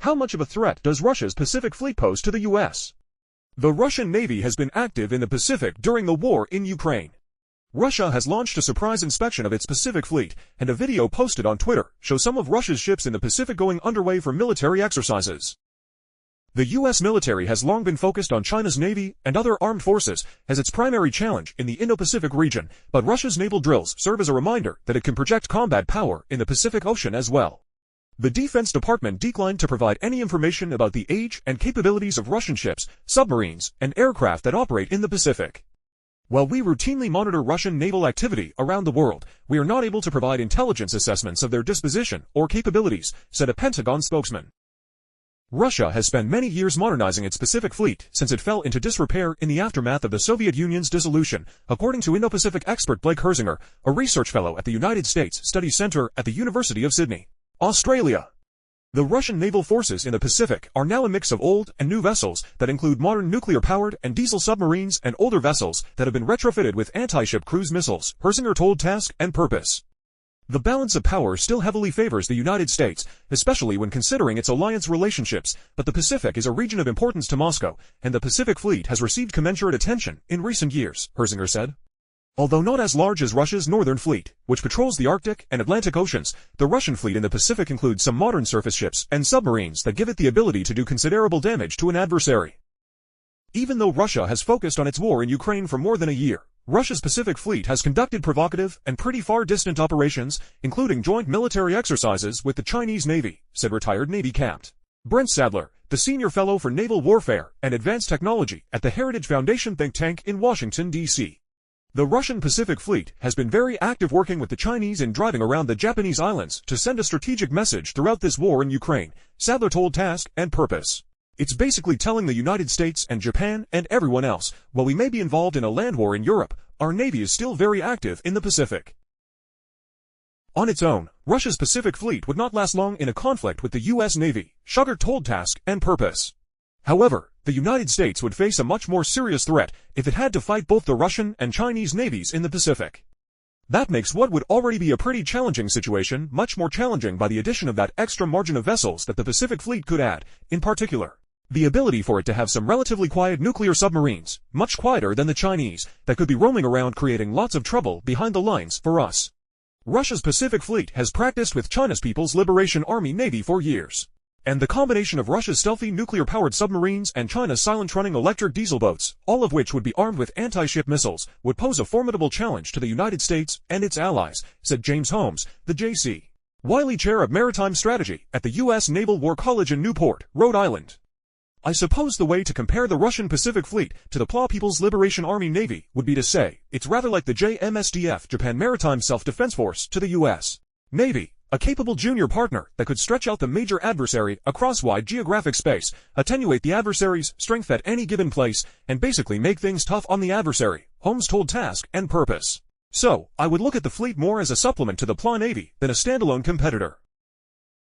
How much of a threat does Russia's Pacific Fleet pose to the U.S.? The Russian Navy has been active in the Pacific during the war in Ukraine. Russia has launched a surprise inspection of its Pacific Fleet, and a video posted on Twitter shows some of Russia's ships in the Pacific going underway for military exercises. The U.S. military has long been focused on China's Navy and other armed forces as its primary challenge in the Indo-Pacific region, but Russia's naval drills serve as a reminder that it can project combat power in the Pacific Ocean as well. The Defense Department declined to provide any information about the age and capabilities of Russian ships, submarines, and aircraft that operate in the Pacific. While we routinely monitor Russian naval activity around the world, we are not able to provide intelligence assessments of their disposition or capabilities, said a Pentagon spokesman. Russia has spent many years modernizing its Pacific Fleet since it fell into disrepair in the aftermath of the Soviet Union's dissolution, according to Indo-Pacific expert Blake Herzinger, a research fellow at the United States Studies Center at the University of Sydney, Australia. The Russian naval forces in the Pacific are now a mix of old and new vessels that include modern nuclear-powered and diesel submarines and older vessels that have been retrofitted with anti-ship cruise missiles, Herzinger told Task and Purpose. The balance of power still heavily favors the United States, especially when considering its alliance relationships, but the Pacific is a region of importance to Moscow, and the Pacific Fleet has received commensurate attention in recent years, Herzinger said. Although not as large as Russia's Northern Fleet, which patrols the Arctic and Atlantic Oceans, the Russian fleet in the Pacific includes some modern surface ships and submarines that give it the ability to do considerable damage to an adversary. Even though Russia has focused on its war in Ukraine for more than a year, Russia's Pacific Fleet has conducted provocative and pretty far-distant operations, including joint military exercises with the Chinese Navy, said retired Navy Capt. Brent Sadler, the senior fellow for naval warfare and advanced technology at the Heritage Foundation think tank in Washington, D.C. The Russian Pacific Fleet has been very active working with the Chinese in driving around the Japanese islands to send a strategic message throughout this war in Ukraine, Sadler told Task and Purpose. It's basically telling the United States and Japan and everyone else, while we may be involved in a land war in Europe, our Navy is still very active in the Pacific. On its own, Russia's Pacific Fleet would not last long in a conflict with the U.S. Navy, Sugar told Task and Purpose. However, the United States would face a much more serious threat if it had to fight both the Russian and Chinese navies in the Pacific. That makes what would already be a pretty challenging situation much more challenging by the addition of that extra margin of vessels that the Pacific Fleet could add, in particular, the ability for it to have some relatively quiet nuclear submarines, much quieter than the Chinese, that could be roaming around creating lots of trouble behind the lines for us. Russia's Pacific Fleet has practiced with China's People's Liberation Army Navy for years. And the combination of Russia's stealthy nuclear-powered submarines and China's silent-running electric diesel boats, all of which would be armed with anti-ship missiles, would pose a formidable challenge to the United States and its allies, said James Holmes, the J.C. Wiley Chair of Maritime Strategy at the U.S. Naval War College in Newport, Rhode Island. I suppose the way to compare the Russian Pacific Fleet to the PLA People's Liberation Army Navy would be to say it's rather like the JMSDF Japan Maritime Self-Defense Force to the U.S. Navy. A capable junior partner that could stretch out the major adversary across wide geographic space, attenuate the adversary's strength at any given place, and basically make things tough on the adversary, Holmes told Task and Purpose. So, I would look at the fleet more as a supplement to the PLA Navy than a standalone competitor.